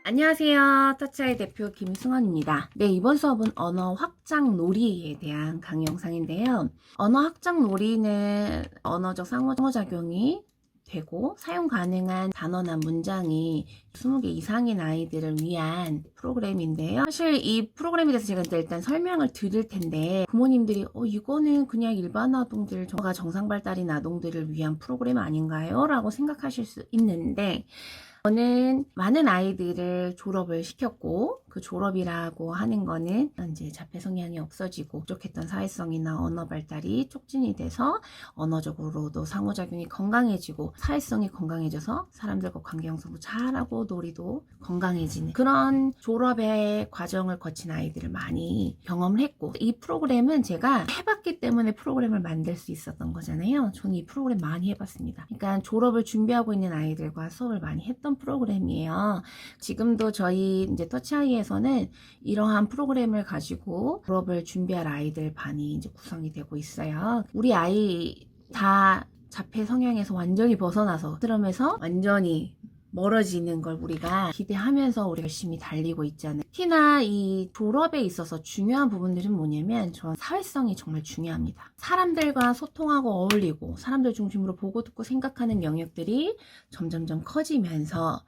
안녕하세요. 터치아이 대표 김승원입니다. 네, 이번 수업은 언어 확장 놀이에 대한 강의 영상인데요. 언어 확장 놀이는 언어적 상호작용이 되고 사용 가능한 단어나 문장이 20개 이상인 아이들을 위한 프로그램인데요. 사실 이 프로그램에 대해서 제가 일단 설명을 드릴 텐데 부모님들이 이거는 그냥 일반 아동들, 저가 정상 발달인 아동들을 위한 프로그램 아닌가요? 라고 생각하실 수 있는데 저는 많은 아이들을 졸업을 시켰고 그 졸업이라고 하는 거는 이제 자폐 성향이 없어지고 부족했던 사회성이나 언어 발달이 촉진이 돼서 언어적으로도 상호작용이 건강해지고 사회성이 건강해져서 사람들과 관계 형성도 잘하고 놀이도 건강해지는 그런 졸업의 과정을 거친 아이들을 많이 경험을 했고, 이 프로그램은 제가 해봤기 때문에 프로그램을 만들 수 있었던 거잖아요. 저는 이 프로그램 많이 해봤습니다. 그러니까 졸업을 준비하고 있는 아이들과 수업을 많이 했던 프로그램이에요. 지금도 저희 이제 터치아이에서는 이러한 프로그램을 가지고 졸업을 준비할 아이들 반이 이제 구성이 되고 있어요. 우리 아이 다 자폐 성향에서 완전히 벗어나서 스럼에서 완전히 멀어지는 걸 우리가 기대하면서 우리 열심히 달리고 있잖아요. 특히나 이 졸업에 있어서 중요한 부분들은 뭐냐면 저 사회성이 정말 중요합니다. 사람들과 소통하고 어울리고 사람들 중심으로 보고 듣고 생각하는 영역들이 점점점 커지면서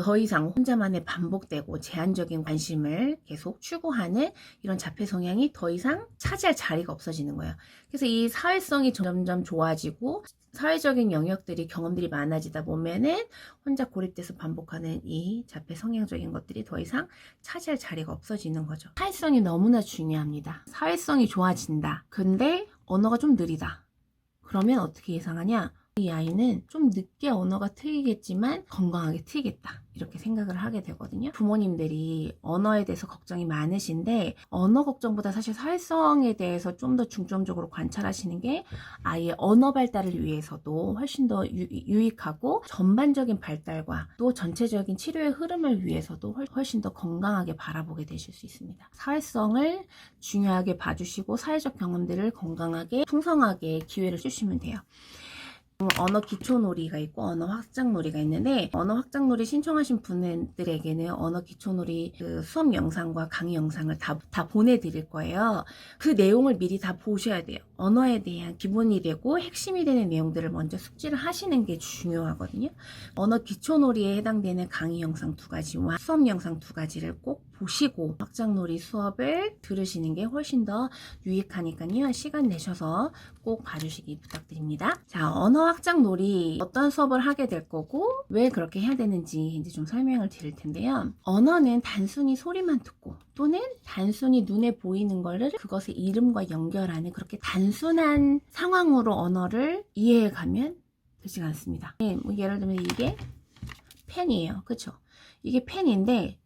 더 이상 혼자만의 반복되고 제한적인 관심을 계속 추구하는 이런 자폐 성향이 더 이상 차지할 자리가 없어지는 거예요. 그래서 이 사회성이 점점 좋아지고 사회적인 영역들이 경험들이 많아지다 보면은 혼자 고립돼서 반복하는 이 자폐 성향적인 것들이 더 이상 차지할 자리가 없어지는 거죠. 사회성이 너무나 중요합니다. 사회성이 좋아진다. 근데 언어가 좀 느리다. 그러면 어떻게 예상하냐? 이 아이는 좀 늦게 언어가 트이겠지만 건강하게 트이겠다, 이렇게 생각을 하게 되거든요. 부모님들이 언어에 대해서 걱정이 많으신데 언어 걱정보다 사실 사회성에 대해서 좀 더 중점적으로 관찰하시는 게 아이의 언어 발달을 위해서도 훨씬 더 유익하고 전반적인 발달과 또 전체적인 치료의 흐름을 위해서도 훨씬 더 건강하게 바라보게 되실 수 있습니다. 사회성을 중요하게 봐주시고 사회적 경험들을 건강하게 풍성하게 기회를 주시면 돼요. 언어 기초놀이가 있고 언어 확장놀이가 있는데, 언어 확장놀이 신청하신 분들에게는 언어 기초놀이 그 수업 영상과 강의 영상을 다 보내드릴 거예요. 그 내용을 미리 다 보셔야 돼요. 언어에 대한 기본이 되고 핵심이 되는 내용들을 먼저 숙지를 하시는 게 중요하거든요. 언어 기초놀이에 해당되는 강의 영상 2가지와 수업 영상 2가지를 꼭 보시고 확장놀이 수업을 들으시는 게 훨씬 더 유익하니까요. 시간 내셔서 꼭 봐주시기 부탁드립니다. 자, 언어 확장놀이 어떤 수업을 하게 될 거고 왜 그렇게 해야 되는지 이제 좀 설명을 드릴 텐데요. 언어는 단순히 소리만 듣고 또는 단순히 눈에 보이는 거를 그것의 이름과 연결하는 그렇게 단순한 상황으로 언어를 이해해 가면 되지 않습니다. 뭐 예를 들면 이게 펜이에요. 그쵸? 이게 펜인데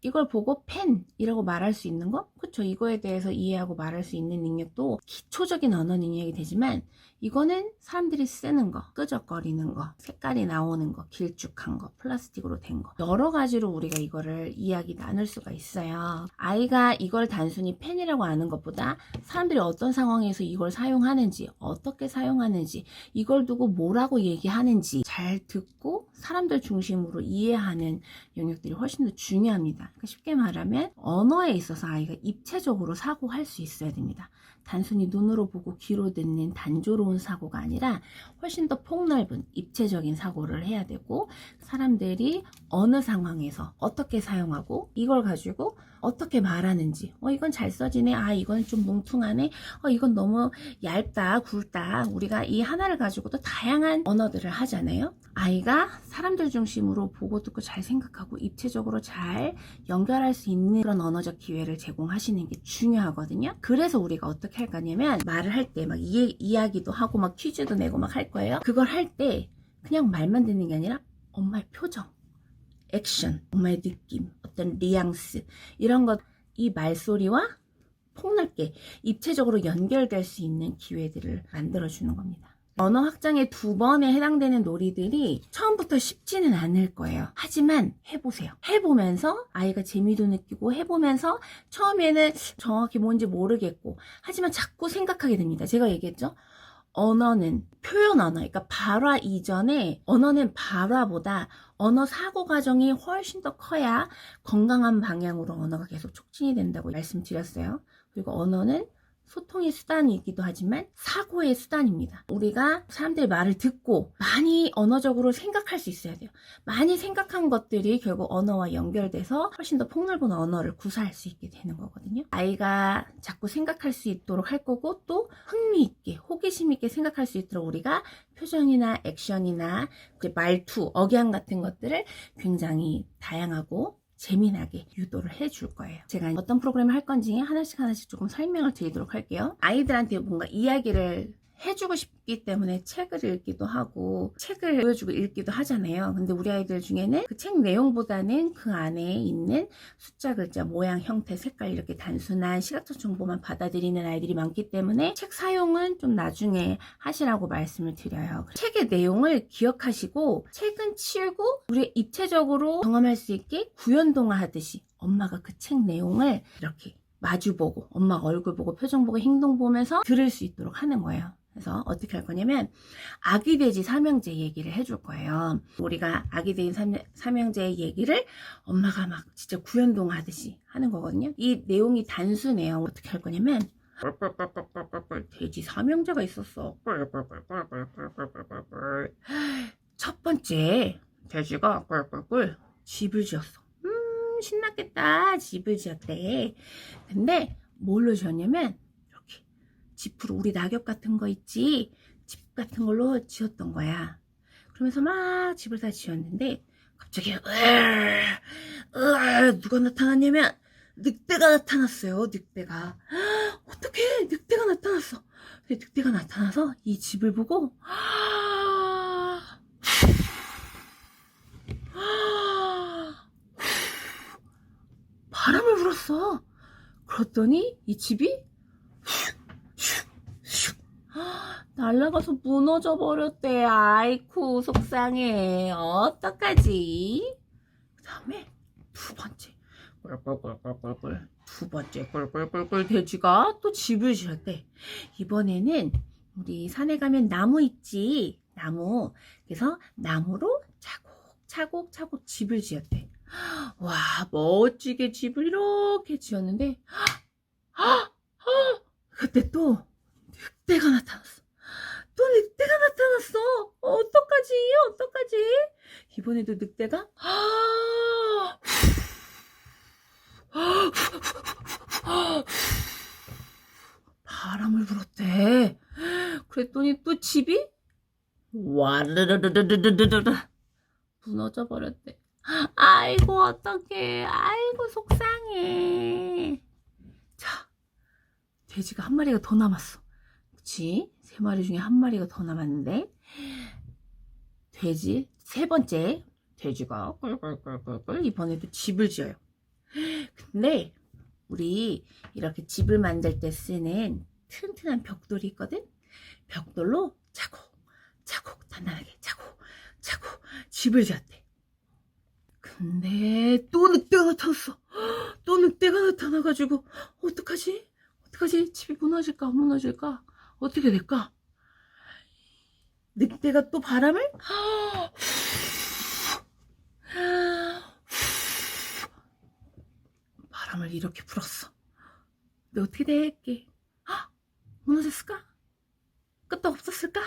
이걸 보고 펜이라고 말할 수 있는 거? 그쵸? 이거에 대해서 이해하고 말할 수 있는 능력도 기초적인 언어 능력이 되지만 이거는 사람들이 쓰는 거, 끄적거리는 거, 색깔이 나오는 거, 길쭉한 거, 플라스틱으로 된 거, 여러 가지로 우리가 이거를 이야기 나눌 수가 있어요. 아이가 이걸 단순히 펜이라고 아는 것보다 사람들이 어떤 상황에서 이걸 사용하는지, 어떻게 사용하는지, 이걸 두고 뭐라고 얘기하는지 잘 듣고 사람들 중심으로 이해하는 영역들이 훨씬 더 중요합니다. 그러니까 쉽게 말하면 언어에 있어서 아이가 입체적으로 사고할 수 있어야 됩니다. 단순히 눈으로 보고 귀로 듣는 단조로운 사고가 아니라 훨씬 더 폭넓은 입체적인 사고를 해야 되고, 사람들이 어느 상황에서 어떻게 사용하고 이걸 가지고 어떻게 말하는지, 이건 잘 써지네, 이건 좀 뭉퉁하네, 이건 너무 얇다, 굵다, 우리가 이 하나를 가지고도 다양한 언어들을 하잖아요. 아이가 사람들 중심으로 보고 듣고 잘 생각하고 입체적으로 잘 연결할 수 있는 그런 언어적 기회를 제공하시는 게 중요하거든요. 그래서 우리가 어떻게 할 거냐면 말을 할 때 막 이야기도 하고 막 퀴즈도 내고 막 할 거예요. 그걸 할 때 그냥 말만 듣는 게 아니라 엄마의 표정, 액션, 엄마의 느낌, 어떤 뉘앙스, 이런 것, 이 말소리와 폭넓게 입체적으로 연결될 수 있는 기회들을 만들어주는 겁니다. 언어 확장의 2번에 해당되는 놀이들이 처음부터 쉽지는 않을 거예요. 하지만 해보세요. 해보면서 아이가 재미도 느끼고 해보면서 처음에는 정확히 뭔지 모르겠고 하지만 자꾸 생각하게 됩니다. 제가 얘기했죠? 언어는 표현 언어, 그러니까 발화 이전에 언어는 발화보다 언어 사고 과정이 훨씬 더 커야 건강한 방향으로 언어가 계속 촉진이 된다고 말씀드렸어요. 그리고 언어는 소통의 수단이기도 하지만 사고의 수단입니다. 우리가 사람들의 말을 듣고 많이 언어적으로 생각할 수 있어야 돼요. 많이 생각한 것들이 결국 언어와 연결돼서 훨씬 더 폭넓은 언어를 구사할 수 있게 되는 거거든요. 아이가 자꾸 생각할 수 있도록 할 거고, 또 흥미있게 호기심 있게 생각할 수 있도록 우리가 표정이나 액션이나 말투, 억양 같은 것들을 굉장히 다양하고 재미나게 유도를 해줄 거예요. 제가 어떤 프로그램을 할 건지 하나씩 조금 설명을 드리도록 할게요. 아이들한테 뭔가 이야기를 해주고 싶기 때문에 책을 읽기도 하고 책을 보여주고 읽기도 하잖아요. 근데 우리 아이들 중에는 그 책 내용보다는 그 안에 있는 숫자, 글자, 모양, 형태, 색깔 이렇게 단순한 시각적 정보만 받아들이는 아이들이 많기 때문에 책 사용은 좀 나중에 하시라고 말씀을 드려요. 책의 내용을 기억하시고 책은 치우고 우리 입체적으로 경험할 수 있게 구연동화 하듯이 엄마가 그 책 내용을 이렇게 마주보고 엄마가 얼굴 보고 표정 보고 행동 보면서 들을 수 있도록 하는 거예요. 그래서 어떻게 할 거냐면 아기 돼지 삼형제 얘기를 해줄 거예요. 우리가 아기 돼지 삼형제의 얘기를 엄마가 막 진짜 구연동 하듯이 하는 거거든요. 이 내용이 단순해요. 어떻게 할 거냐면 돼지 삼형제가 있었어. 첫 번째 돼지가 꿀꿀꿀 집을 지었어. 신났겠다. 집을 지었대. 근데 뭘로 지었냐면 이렇게 지프로 우리 낙엽 같은 거 있지? 집 같은 걸로 지었던 거야. 그러면서 막 집을 다 지었는데 갑자기 누가 나타났냐면 늑대가 나타났어요. 늑대가. 어떻게 늑대가 나타났어. 근데 늑대가 나타나서 이 집을 보고 바람을 불었어. 그랬더니 이 집이 날아가서 무너져 버렸대. 아이쿠 속상해. 어떡하지? 그 다음에 두 번째 꿀꿀꿀꿀꿀 돼지가 또 집을 지었대. 이번에는 우리 산에 가면 나무 있지? 나무. 그래서 나무로 차곡차곡 집을 지었대. 와, 멋지게 집을 이렇게 지었는데 그때 또 늑대가 나타났어. 어떡하지? 이번에도 늑대가 바람을 불었대. 그랬더니 또 집이 와르르르르르르르 무너져 버렸대. 아이고 어떡해. 아이고 속상해. 자, 돼지가 한 마리가 더 남았어. 그치? 세 마리 중에 한 마리가 더 남았는데 돼지 세 번째 돼지가 꿀꿀꿀꿀꿀 이번에도 집을 지어요. 근데 우리 이렇게 집을 만들 때 쓰는 튼튼한 벽돌이 있거든? 벽돌로 차곡차곡 단단하게 차곡차곡 집을 지었대. 근데 또 늑대가 나타났어. 또 늑대가 나타나가지고 어떡하지? 집이 무너질까? 어떻게 될까? 늑대가 또 바람을 이렇게 불었어. 근데 어떻게 될게? 무너졌을까? 끄떡 없었을까?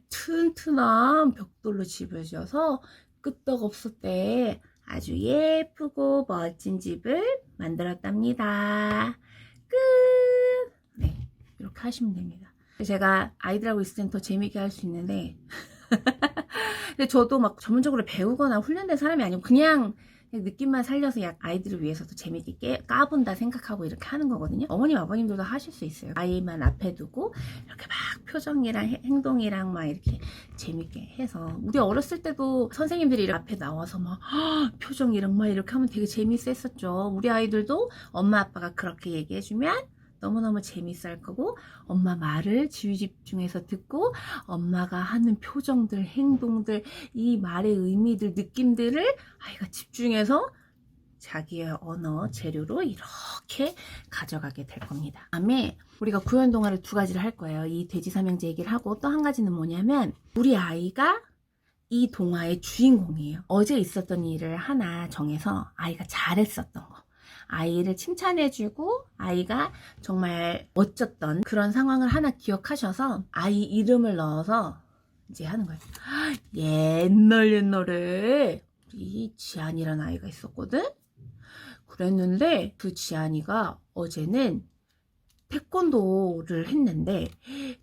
튼튼한 벽돌로 집을 지어서 끄떡 없었대. 아주 예쁘고 멋진 집을 만들었답니다. 끝! 네, 이렇게 하시면 됩니다. 제가 아이들하고 있을 땐 더 재밌게 할 수 있는데 근데 저도 막 전문적으로 배우거나 훈련된 사람이 아니고 그냥 느낌만 살려서 아이들을 위해서도 재밌게 까본다 생각하고 이렇게 하는 거거든요. 어머님 아버님들도 하실 수 있어요. 아이만 앞에 두고 이렇게 막 표정이랑 행동이랑 막 이렇게 재밌게 해서 우리 어렸을 때도 선생님들이 앞에 나와서 막 표정이랑 막 이렇게 하면 되게 재밌었죠. 우리 아이들도 엄마 아빠가 그렇게 얘기해주면 너무너무 재밌어 할 거고 엄마 말을 주의 집중해서 듣고 엄마가 하는 표정들, 행동들, 이 말의 의미들, 느낌들을 아이가 집중해서 자기의 언어 재료로 이렇게 가져가게 될 겁니다. 다음에 우리가 구현 동화를 두 가지를 할 거예요. 이 돼지 삼형제 얘기를 하고 또 한 가지는 뭐냐면 우리 아이가 이 동화의 주인공이에요. 어제 있었던 일을 하나 정해서 아이가 잘했었던 거, 아이를 칭찬해주고 아이가 정말 멋졌던 그런 상황을 하나 기억하셔서 아이 이름을 넣어서 이제 하는 거예요. 옛날에 우리 지안이라는 아이가 있었거든. 그랬는데 그 지안이가 어제는 태권도를 했는데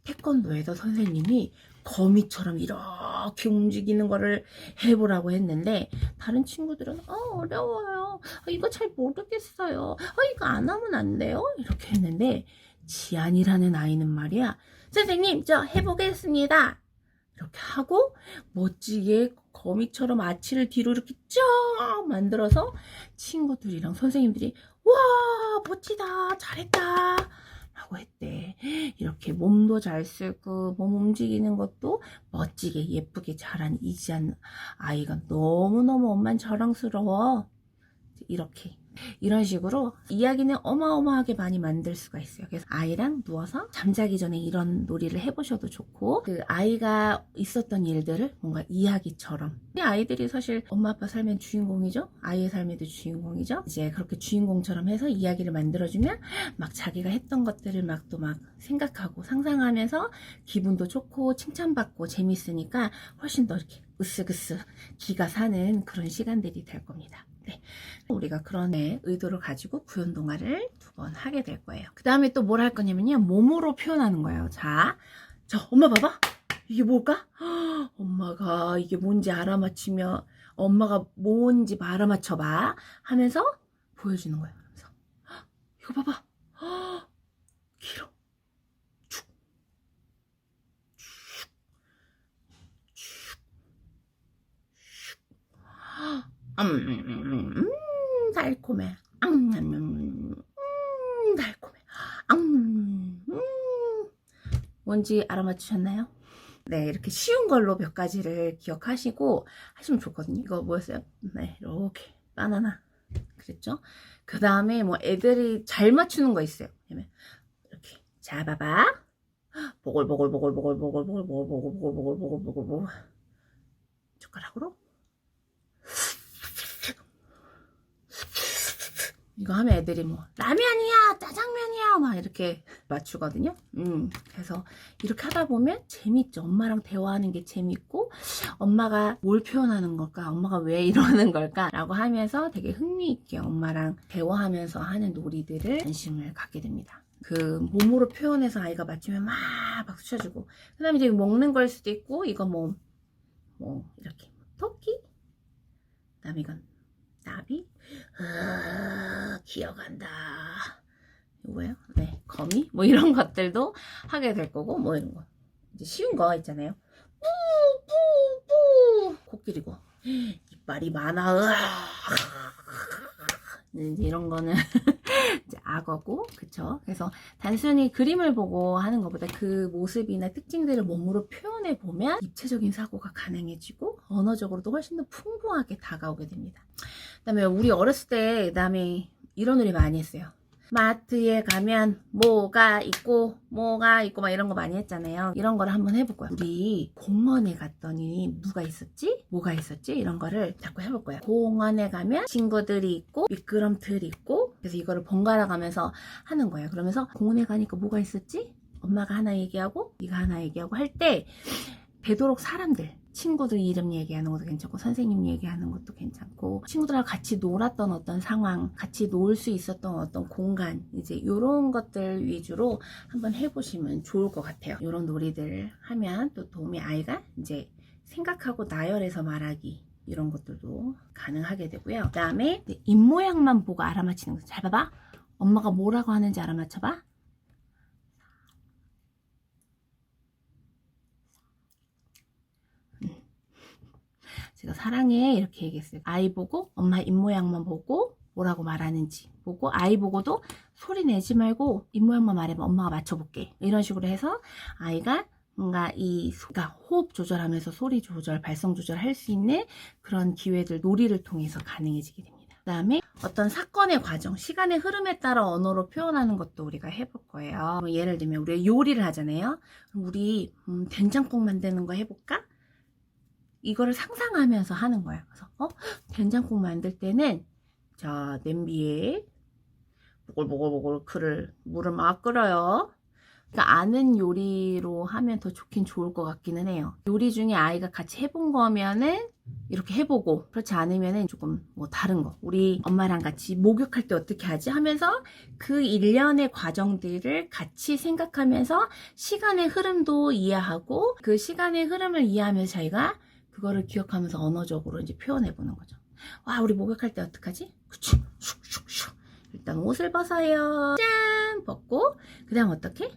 태권도에서 선생님이 거미처럼 이렇게 움직이는 거를 해보라고 했는데 다른 친구들은 어려워요, 이거 잘 모르겠어요, 이거 안 하면 안 돼요, 이렇게 했는데 지안이라는 아이는 말이야, 선생님 저 해보겠습니다 이렇게 하고 멋지게 거미처럼 아치를 뒤로 이렇게 쫙 만들어서 친구들이랑 선생님들이 와 멋지다 잘했다 라고 했대. 이렇게 몸도 잘 쓰고 몸 움직이는 것도 멋지게 예쁘게 잘한 이지안 아이가 너무너무 엄만 자랑스러워. 이렇게 이런 식으로 이야기는 어마어마하게 많이 만들 수가 있어요. 그래서 아이랑 누워서 잠자기 전에 이런 놀이를 해보셔도 좋고, 그 아이가 있었던 일들을 뭔가 이야기처럼, 이 아이들이 사실 엄마 아빠 삶의 주인공이죠. 아이의 삶에도 주인공이죠. 이제 그렇게 주인공처럼 해서 이야기를 만들어주면 막 자기가 했던 것들을 막 또 막 생각하고 상상하면서 기분도 좋고 칭찬받고 재밌으니까 훨씬 더 이렇게 으쓱으쓱 기가 사는 그런 시간들이 될 겁니다. 네. 우리가 그런 의도를 가지고 구현 동화를 두 번 하게 될 거예요. 그 다음에 또 뭘 할 거냐면요, 몸으로 표현하는 거예요. 자, 엄마 봐봐. 이게 뭘까? 엄마가 이게 뭔지 알아맞히며 엄마가 뭔지 알아맞혀봐 하면서 보여주는 거예요. 그래서 이거 봐봐. 길어. 쭉. 달콤해. 달콤해. 뭔지 알아맞히셨나요? 네, 이렇게 쉬운 걸로 몇 가지를 기억하시고 하시면 좋거든요. 이거 뭐였어요? 네, 이렇게 바나나 그랬죠? 그 다음에 뭐 애들이 잘 맞추는 거 있어요. 이렇게 잡아봐. 보글보글보글보글보글보글보글보글보글보글보글 젓가락으로 이거 하면 애들이 뭐 라면이야 짜장면이야 막 이렇게 맞추거든요. 그래서 이렇게 하다 보면 재밌죠. 엄마랑 대화하는 게 재밌고 엄마가 뭘 표현하는 걸까, 엄마가 왜 이러는 걸까 라고 하면서 되게 흥미있게 엄마랑 대화하면서 하는 놀이들을 관심을 갖게 됩니다. 그 몸으로 표현해서 아이가 맞추면 막 박수 쳐주고, 그 다음에 이제 먹는 걸 수도 있고, 이거 뭐 이렇게 토끼, 그 다음에 이건 나비, 기어간다, 이거예요. 네, 거미 뭐 이런 것들도 하게 될 거고, 뭐 이런 거 이제 쉬운 거 있잖아요. 뿌뿌뿌 코끼리고 이빨이 많아, 이제 이런 거는 이제 악어고, 그쵸? 그래서 단순히 그림을 보고 하는 것보다 그 모습이나 특징들을 몸으로 표현해 보면 입체적인 사고가 가능해지고 언어적으로도 훨씬 더 풍부하게 다가오게 됩니다. 그 다음에 우리 어렸을 때 그다음에 이런 놀이 많이 했어요. 마트에 가면 뭐가 있고 막 이런 거 많이 했잖아요. 이런 거를 한번 해볼 거야. 우리 공원에 갔더니 뭐가 있었지 이런 거를 자꾸 해볼 거야. 공원에 가면 친구들이 있고 미끄럼틀이 있고, 그래서 이거를 번갈아 가면서 하는 거야. 그러면서 공원에 가니까 뭐가 있었지? 엄마가 하나 얘기하고 네가 하나 얘기하고 할 때 되도록 사람들, 친구들 이름 얘기하는 것도 괜찮고 선생님 얘기하는 것도 괜찮고 친구들하고 같이 놀았던 어떤 상황, 같이 놀 수 있었던 어떤 공간, 이제 이런 것들 위주로 한번 해보시면 좋을 것 같아요. 이런 놀이들을 하면 또 도움이, 아이가 이제 생각하고 나열해서 말하기 이런 것들도 가능하게 되고요. 그 다음에 입모양만 보고 알아맞히는 거. 잘 봐봐. 엄마가 뭐라고 하는지 알아맞혀봐. 제가 사랑해 이렇게 얘기했어요. 아이 보고 엄마 입모양만 보고 뭐라고 말하는지 보고, 아이 보고도 소리 내지 말고 입모양만 말해봐, 엄마가 맞춰볼게, 이런 식으로 해서 아이가 뭔가 그러니까 호흡 조절하면서 소리 조절, 발성 조절 할 수 있는 그런 기회들, 놀이를 통해서 가능해지게 됩니다. 그 다음에 어떤 사건의 과정, 시간의 흐름에 따라 언어로 표현하는 것도 우리가 해볼 거예요. 예를 들면 우리가 요리를 하잖아요. 그럼 우리 된장국 만드는 거 해볼까? 이거를 상상하면서 하는 거예요. 그래서 된장국 만들 때는 자, 냄비에 보글보글보글 물을 막 끓여요. 그러니까 아는 요리로 하면 더 좋긴 좋을 것 같기는 해요. 요리 중에 아이가 같이 해본 거면은 이렇게 해보고, 그렇지 않으면은 조금 뭐 다른 거, 우리 엄마랑 같이 목욕할 때 어떻게 하지 하면서 그 일련의 과정들을 같이 생각하면서 시간의 흐름도 이해하고, 그 시간의 흐름을 이해하면서 자기가 그거를 기억하면서 언어적으로 이제 표현해 보는 거죠. 와, 우리 목욕할 때 어떡하지? 그치? 슉슉슉. 일단 옷을 벗어요. 짠! 벗고, 그 다음 어떻게?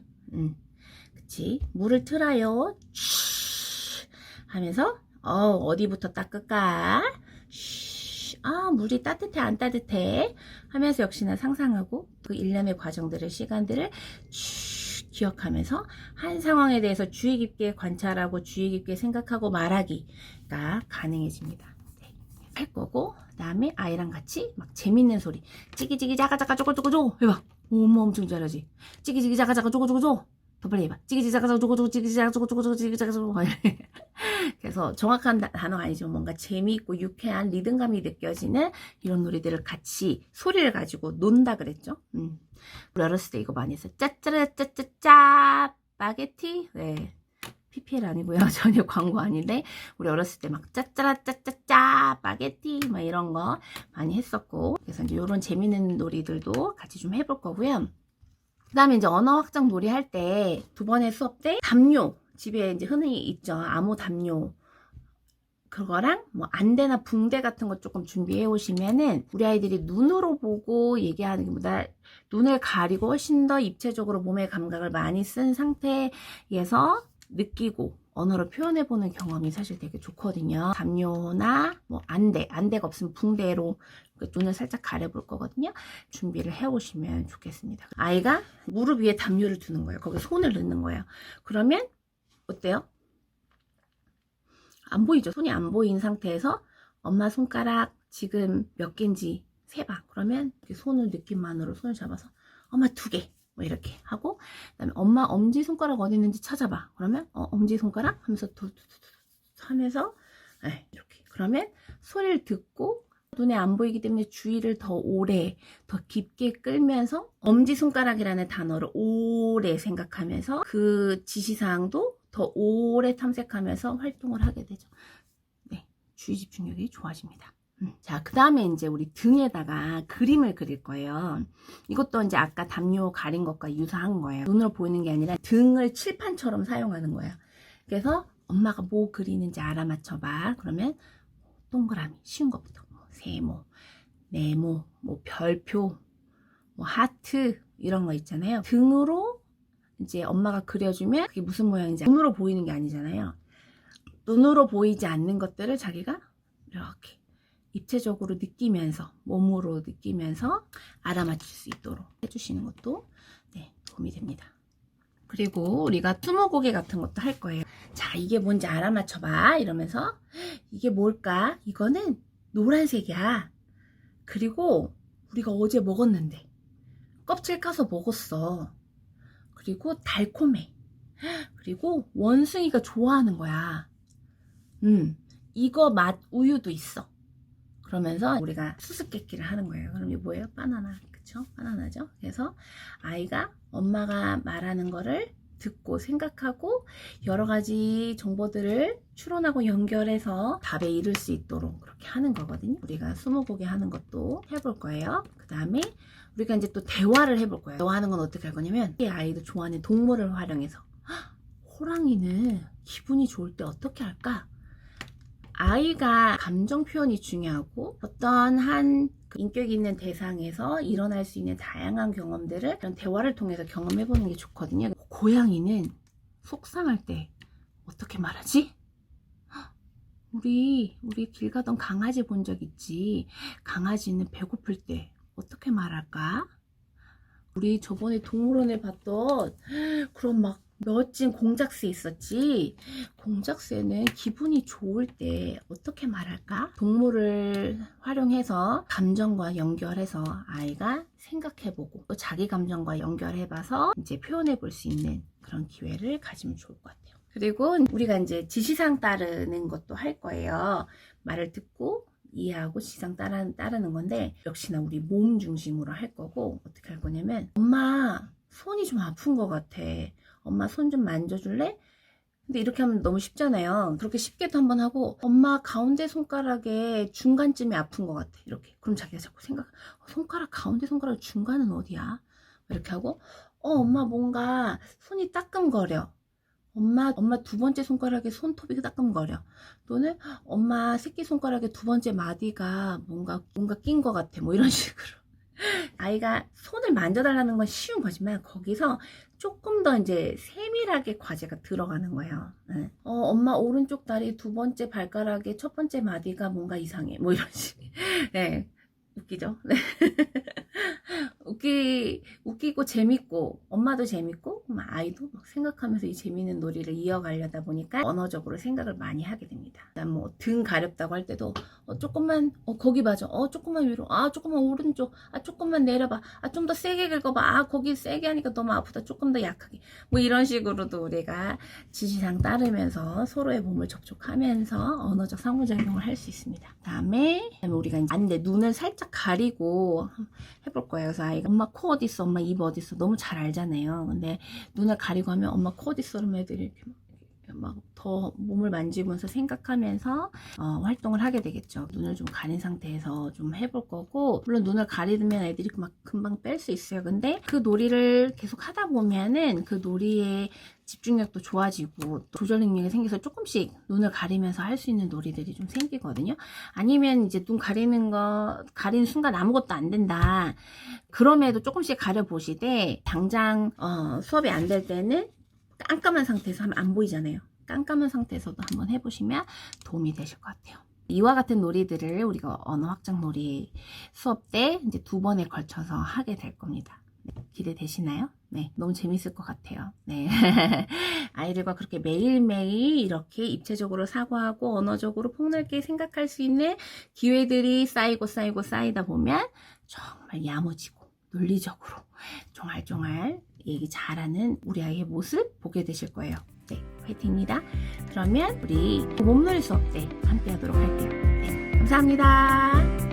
그치. 물을 틀어요. 쉬 하면서, 어디부터 닦을까? 쉬. 물이 따뜻해, 안 따뜻해? 하면서 역시나 상상하고, 그 일련의 과정들을, 시간들을 기억하면서, 한 상황에 대해서 주의 깊게 관찰하고, 주의 깊게 생각하고 말하기가 가능해집니다. 네. 할 거고, 그 다음에 아이랑 같이 막 재밌는 소리. 찌기찌기 자가자가 쪼고쪼고쪼. 해봐. 어머, 엄청 잘하지. 찌기찌기 자가자가 쪼고쪼고쪼. 더 빨리 해봐. 찌기찌기 자가자가 쪼고쪼고, 찌기찌기 자가자가 쪼고쪼고, 찌기찌기 자가자가. 그래서 정확한 단어가 아니지만 뭔가 재미있고 유쾌한 리듬감이 느껴지는 이런 놀이들을 같이 소리를 가지고 논다 그랬죠. 우리 어렸을 때 이거 많이 했어요. 짜짜라짜짜짜 파게티. 네. PPL 아니고요. 전혀 광고 아닌데 우리 어렸을 때 막 짜짜라짜짜짜 파게티 막 이런 거 많이 했었고, 그래서 이제 이런 재밌는 놀이들도 같이 좀 해볼 거고요. 그 다음에 이제 언어 확장 놀이 할 때 두 번의 수업 때 담요, 집에 이제 흔히 있죠. 암호 담요. 그거랑 뭐 안대나 붕대 같은 거 조금 준비해 오시면은 우리 아이들이 눈으로 보고 얘기하는 것보다 눈을 가리고 훨씬 더 입체적으로 몸의 감각을 많이 쓴 상태에서 느끼고 언어로 표현해 보는 경험이 사실 되게 좋거든요. 담요나 뭐 안대가 없으면 붕대로 눈을 살짝 가려볼 거거든요. 준비를 해 오시면 좋겠습니다. 아이가 무릎 위에 담요를 두는 거예요. 거기에 손을 넣는 거예요. 그러면 어때요? 안 보이죠? 손이 안 보인 상태에서 엄마 손가락 지금 몇 개인지 세봐. 그러면 손을 느낌만으로 손을 잡아서 엄마 2개 뭐 이렇게 하고, 그다음에 엄마 엄지손가락 어디 있는지 찾아봐. 그러면 엄지손가락 하면서 하면서 이렇게. 그러면 소리를 듣고 눈에 안 보이기 때문에 주의를 더 오래 더 깊게 끌면서 엄지손가락이라는 단어를 오래 생각하면서 그 지시사항도 더 오래 탐색하면서 활동을 하게 되죠. 네, 주의 집중력이 좋아집니다. 자, 그 다음에 이제 우리 등에다가 그림을 그릴 거예요. 이것도 이제 아까 담요 가린 것과 유사한 거예요. 눈으로 보이는 게 아니라 등을 칠판처럼 사용하는 거예요. 그래서 엄마가 뭐 그리는지 알아맞혀봐. 그러면 동그라미, 쉬운 것부터 세모, 네모, 뭐 별표, 뭐 하트 이런 거 있잖아요. 등으로 이제 엄마가 그려주면 그게 무슨 모양인지 눈으로 보이는 게 아니잖아요. 눈으로 보이지 않는 것들을 자기가 이렇게 입체적으로 느끼면서, 몸으로 느끼면서 알아맞힐 수 있도록 해주시는 것도 도움이 됩니다. 그리고 우리가 스무고개 같은 것도 할 거예요. 자, 이게 뭔지 알아맞혀봐 이러면서, 이게 뭘까? 이거는 노란색이야. 그리고 우리가 어제 먹었는데 껍질 까서 먹었어. 그리고 달콤해. 그리고 원숭이가 좋아하는 거야. 이거 맛 우유도 있어. 그러면서 우리가 수수께끼를 하는 거예요. 그럼 이게 뭐예요? 바나나. 그쵸? 바나나죠? 그래서 아이가 엄마가 말하는 거를 듣고 생각하고 여러 가지 정보들을 추론하고 연결해서 답에 이를 수 있도록 그렇게 하는 거거든요. 우리가 스무고개 하는 것도 해볼 거예요. 그 다음에 우리가 이제 또 대화를 해볼 거예요. 대화하는 건 어떻게 할 거냐면, 이 아이도 좋아하는 동물을 활용해서, 호랑이는 기분이 좋을 때 어떻게 할까? 아이가 감정 표현이 중요하고, 어떤 한 인격 있는 대상에서 일어날 수 있는 다양한 경험들을 이런 대화를 통해서 경험해보는 게 좋거든요. 고양이는 속상할 때 어떻게 말하지? 우리 길 가던 강아지 본 적 있지? 강아지는 배고플 때 어떻게 말할까? 우리 저번에 동물원에 봤던 그런 막 멋진 공작새 있었지. 공작새는 기분이 좋을 때 어떻게 말할까? 동물을 활용해서 감정과 연결해서 아이가 생각해보고 또 자기 감정과 연결해봐서 이제 표현해볼 수 있는 그런 기회를 가지면 좋을 것 같아요. 그리고 우리가 이제 지시사항 따르는 것도 할 거예요. 말을 듣고 이해하고 지시사항 따르는 건데 역시나 우리 몸 중심으로 할 거고, 어떻게 할 거냐면, 엄마 손이 좀 아픈 것 같아. 엄마 손 좀 만져줄래? 근데 이렇게 하면 너무 쉽잖아요. 그렇게 쉽게도 한번 하고, 엄마 가운데 손가락에 중간쯤이 아픈 것 같아. 이렇게. 그럼 자기가 자꾸 생각, 손가락 가운데 손가락 중간은 어디야? 이렇게 하고, 엄마 뭔가 손이 따끔거려. 엄마 두 번째 손가락에 손톱이 따끔거려. 또는 엄마 새끼손가락에 두 번째 마디가 뭔가 낀 것 같아. 뭐 이런 식으로. 아이가 손을 만져달라는 건 쉬운 거지만 거기서 조금 더 이제 세밀하게 과제가 들어가는 거예요. 네. 엄마 오른쪽 다리 두 번째 발가락에 첫 번째 마디가 뭔가 이상해. 뭐 이런 식. 네. 웃기죠? 네. 웃기고 재밌고, 엄마도 재밌고 아이도 막 생각하면서 이 재밌는 놀이를 이어가려다 보니까 언어적으로 생각을 많이 하게 됩니다. 뭐 등 가렵다고 할 때도 조금만 거기 봐줘, 조금만 위로, 조금만 오른쪽, 조금만 내려봐, 좀 더 세게 긁어봐, 거기 세게 하니까 너무 아프다, 조금 더 약하게. 뭐 이런 식으로도 우리가 지시사항 따르면서 서로의 몸을 접촉하면서 언어적 상호작용을 할 수 있습니다. 그다음에 우리가 이제 안대, 눈을 살짝 가리고 해볼 거예요. 그래서 아이가 엄마 코 어디 있어, 엄마 입 어디 있어, 너무 잘 알잖아요. 근데 눈을 가리고 하면 엄마 코 어디 있어, 그러면 애들이 이렇게 막 더 몸을 만지면서 생각하면서 활동을 하게 되겠죠. 눈을 좀 가린 상태에서 좀 해볼 거고, 물론 눈을 가리면 애들이 막 금방 뺄 수 있어요. 근데 그 놀이를 계속 하다 보면은 그 놀이의 집중력도 좋아지고 조절 능력이 생겨서 조금씩 눈을 가리면서 할 수 있는 놀이들이 좀 생기거든요. 아니면 이제 눈 가린 순간 아무것도 안 된다, 그럼에도 조금씩 가려보시되, 당장 수업이 안 될 때는 깜깜한 상태에서 하면 안 보이잖아요. 깜깜한 상태에서도 한번 해보시면 도움이 되실 것 같아요. 이와 같은 놀이들을 우리가 언어 확장 놀이 수업 때 이제 2번에 걸쳐서 하게 될 겁니다. 네, 기대되시나요? 네, 너무 재밌을 것 같아요. 네. 아이들과 그렇게 매일매일 이렇게 입체적으로 사고하고 언어적으로 폭넓게 생각할 수 있는 기회들이 쌓이다 보면 정말 야무지고 논리적으로 종알종알 얘기 잘하는 우리 아이의 모습 보게 되실 거예요. 네, 화이팅입니다. 그러면 우리 몸놀이 수업 때 함께 하도록 할게요. 네, 감사합니다.